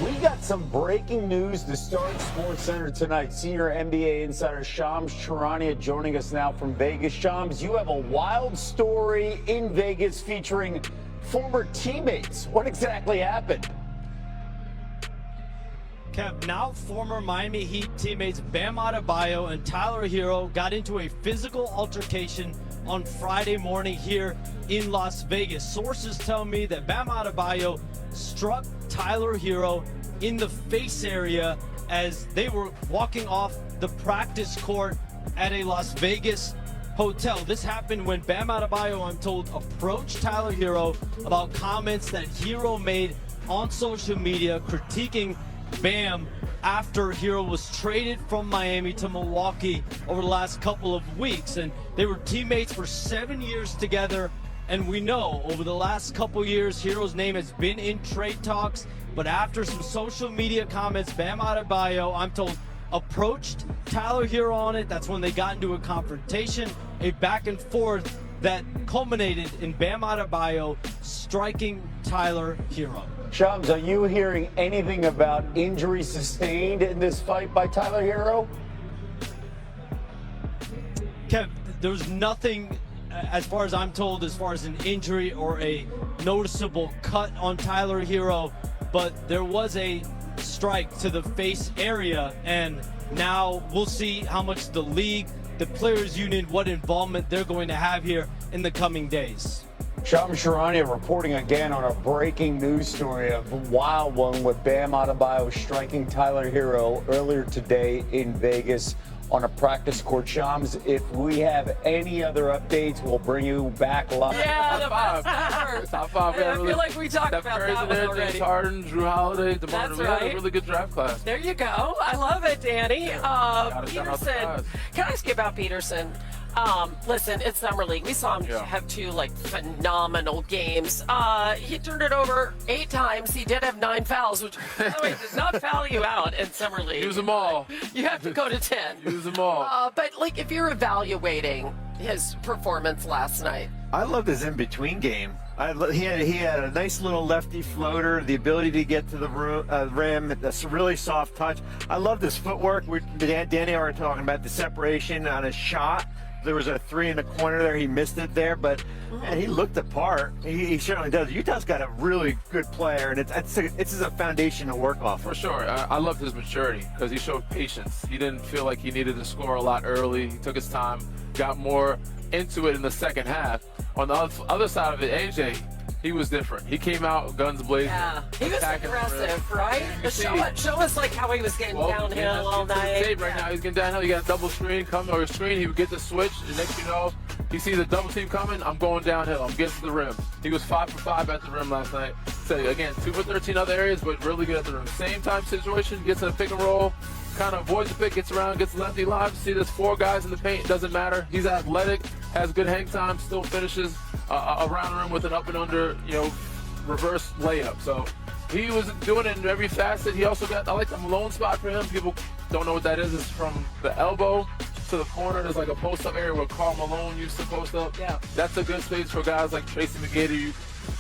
We got some breaking news to start SportsCenter tonight. Senior NBA insider Shams Charania joining us now from Vegas. Shams, you have a wild story in Vegas featuring former teammates. What exactly happened? Kev, now former Miami Heat teammates Bam Adebayo and Tyler Herro got into a physical altercation on Friday morning here in Las Vegas. Sources tell me that Bam Adebayo struck Tyler Herro in the face area as they were walking off the practice court at a Las Vegas hotel. This happened when Bam Adebayo, I'm told, approached Tyler Herro about comments that Herro made on social media critiquing Bam after Herro was traded from Miami to Milwaukee over the last couple of weeks. And they were teammates for 7 years together. And we know over the last couple years, Herro's name has been in trade talks. But after some social media comments, Bam Adebayo, I'm told, approached Tyler Herro on it. That's when they got into a confrontation, a back and forth that culminated in Bam Adebayo striking Tyler Herro. Shams, are you hearing anything about injuries sustained in this fight by Tyler Herro? Kev, there's nothing, as far as I'm told, as far as an injury or a noticeable cut on Tyler Herro, but there was a strike to the face area, and now we'll see how much the league, the players union, what involvement they're going to have here in the coming days. Shams Charania reporting again on a breaking news story, a wild one with Bam Adebayo striking Tyler Herro earlier today in Vegas on a practice court. Shams, if we have any other updates, we'll bring you back live. Yeah, the best ever. Top five. I feel like we talked Steph about Curry's that in one there, already. James Harden, Drew Holiday, DeMar That's DeRozan. We had right. a really good draft class. There you go. I love it, Danny. Gotta shout out the Peterson. guys. Can I ask you about Peterson? Listen, it's Summer League. We saw him have two phenomenal games. He turned it over 8 times. He did have 9 fouls, which by the way, does not foul you out in Summer League. Use them all. You have to go to 10. Use them all. But if you're evaluating his performance last night, I loved his in-between game. He had a nice little lefty floater, the ability to get to the rim, that's a really soft touch. I love his footwork. Danny and I were talking about the separation on his shot. There was a 3 in the corner there. He missed it there, but man, he looked the part. He certainly does. Utah's got a really good player, and it's a foundation to work off For of. sure. I loved his maturity because he showed patience. He didn't feel like he needed to score a lot early. He took his time, got more into it in the second half. On the other side of it, AJ, he was different. He came out guns blazing. yeah, he was attacking the rim. aggressive, right? Show us how he was getting downhill all night. Tape right now, he's getting downhill. You got a double screen coming, or a screen. He would get the switch, and next you know, he sees a double team coming. I'm going downhill. I'm getting to the rim. He was 5 for 5 at the rim last night. So again, 2 for 13 other areas, but really good at the rim. Same time situation, gets in a pick and roll, kind of avoids the pick, gets around, gets lefty live. See, there's 4 guys in the paint. Doesn't matter. He's athletic, has good hang time, still finishes around the rim with an up and under, reverse layup. So he was doing it in every facet. He also got, I like the Malone spot for him. People don't know what that is. It's from the elbow to the corner. There's like a post-up area where Karl Malone used to post up. Yeah. That's a good space for guys like Tracy McGrady. You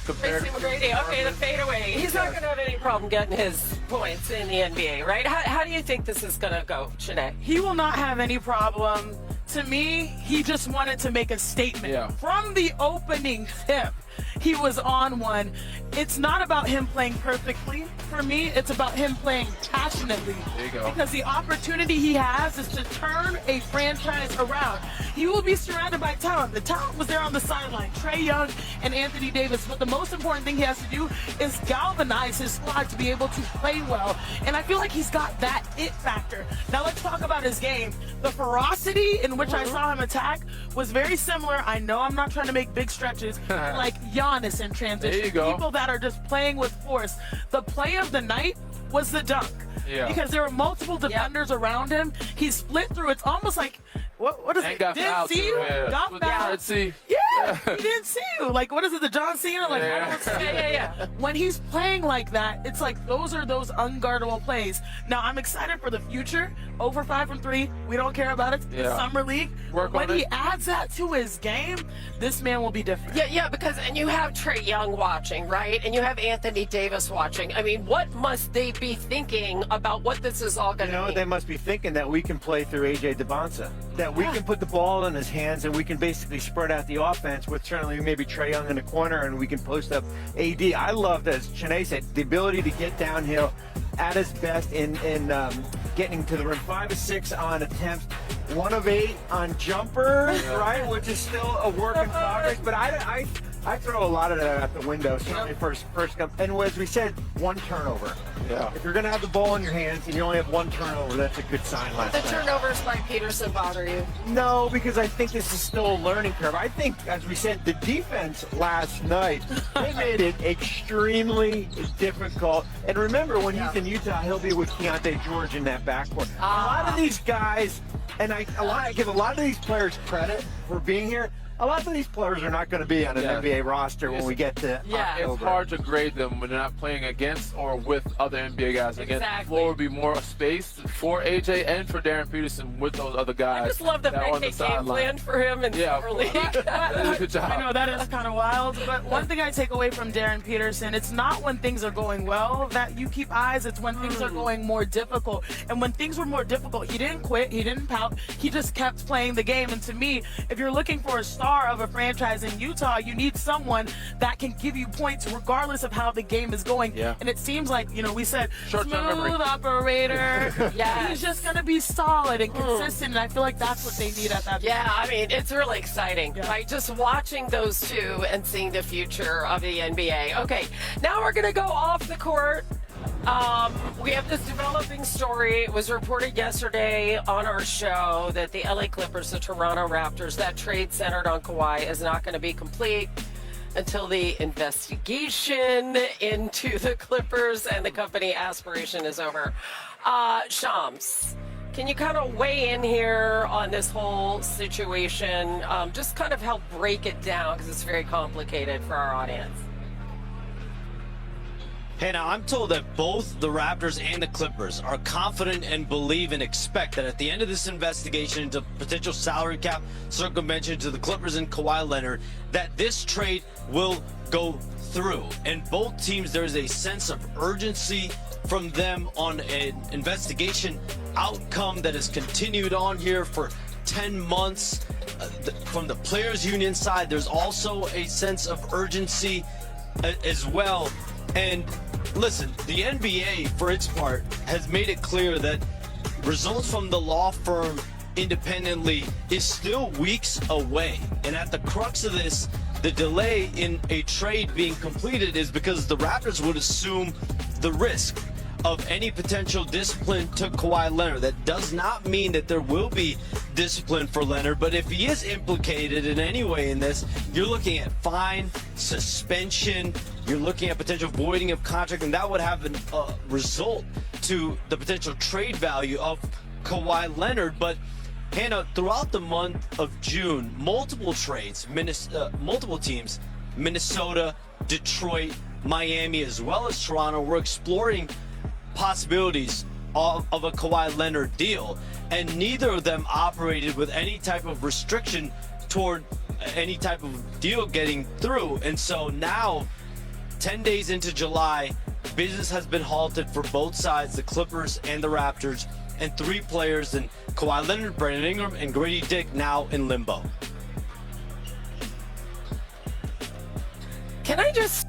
compare Tracy McGrady, okay, the fadeaway. He's not going to have any problem getting his points in the NBA, right? How do you think this is going to go, Shanae? He will not have any problem. To me, he just wanted to make a statement. Yeah. From the opening tip, he was on one. It's not about him playing perfectly. For me, it's about him playing passionately. There you go. Because the opportunity he has is to turn a franchise around. He will be surrounded by talent. The talent was there on the sideline, Trae Young and Anthony Davis. But the most important thing he has to do is galvanize his squad to be able to play well. And I feel like he's got that it factor. Now let's talk about his game. The ferocity in which I saw him attack was very similar. I know I'm not trying to make big stretches, like Giannis in transition. There you go. People that are just playing with force. The play of the night was the dunk. Yeah. Because there were multiple defenders around him. He split through. It's almost like what is And it? got Didn't fouled, see too, you? yeah. Got With the fouled. Red Sea. Yeah, he didn't see you. Like, what is it, the John Cena? Like, I don't see Yeah. When he's playing like that, it's like those are those unguardable plays. Now, I'm excited for the future. Over 5 from 3, we don't care about it. Yeah. Summer League. Work when on he it. adds that to his game, this man will be different. Yeah, because and you have Trae Young watching, right? And you have Anthony Davis watching. I mean, what must they be thinking about what this is all going You to know, mean? they must be thinking that we can play through A.J. DeBonsa, that we can put the ball in his hands and we can basically spread out the offense with certainly maybe Trae Young in the corner and we can post up AD. I loved, as Chene said, the ability to get downhill at his best in getting to the rim. 5 of 6 on attempts, 1 of 8 on jumpers, right? Which is still a work in progress. But I throw a lot of that out the window. Certainly first come. And as we said, 1 turnover. Yeah. If you're going to have the ball in your hands and you only have 1 turnover, that's a good sign last The night. turnovers by Peterson bother you? No, because I think this is still a learning curve. I think, as we said, the defense last night, they made it extremely difficult. And remember, when he's in Utah, he'll be with Keontae George in that backcourt. A lot of these guys, and I give a lot of these players credit for being here. A lot of these players are not going to be on an NBA roster when we get to Yeah. It's October. hard to grade them when they're not playing against or with other NBA guys. Again, Exactly. the floor would be more space for AJ and for Darren Peterson with those other guys. I just love the that are fact on they the game sideline. planned for him in Yeah, Summer League. Good job. I know that is kind of wild, but one thing I take away from Darren Peterson, it's not when things are going well that you keep eyes, it's when things are going more difficult. And when things were more difficult, he didn't quit, he didn't pout, he just kept playing the game. And to me, if you're looking for a star of a franchise in Utah, you need someone that can give you points regardless of how the game is going. Yeah. And it seems like, we said, Short-term memory. smooth operator. Yes. He's just going to be solid and consistent, and I feel like that's what they need at that Yeah, I mean, it's really exciting, Yeah. right? Just watching those two and seeing the future of the NBA. Okay, now we're going to go off the court. We have this developing story. It was reported yesterday on our show that the LA Clippers, the Toronto Raptors, that trade centered on Kawhi is not going to be complete until the investigation into the Clippers and the company aspiration is over. Shams, can you kind of weigh in here on this whole situation? Just kind of help break it down because it's very complicated for our audience. Hey, now I'm told that both the Raptors and the Clippers are confident and believe and expect that at the end of this investigation into potential salary cap circumvention to the Clippers and Kawhi Leonard, that this trade will go through. And both teams, there's a sense of urgency from them on an investigation outcome that has continued on here for 10 months. From the players union side, there's also a sense of urgency as well. And listen, the NBA, for its part, has made it clear that results from the law firm independently is still weeks away. And at the crux of this, the delay in a trade being completed is because the Raptors would assume the risk of any potential discipline to Kawhi Leonard. That does not mean that there will be discipline for Leonard, but if he is implicated in any way in this, you're looking at fine, suspension, you're looking at potential voiding of contract, and that would have a result to the potential trade value of Kawhi Leonard. But Hannah, throughout the month of June, multiple trades, multiple teams, Minnesota, Detroit, Miami, as well as Toronto, were exploring possibilities of a Kawhi Leonard deal, and neither of them operated with any type of restriction toward any type of deal getting through. And so now, 10 days into July, business has been halted for both sides, the Clippers and the Raptors, and 3 players in Kawhi Leonard, Brandon Ingram, and Grady Dick now in limbo. Can I just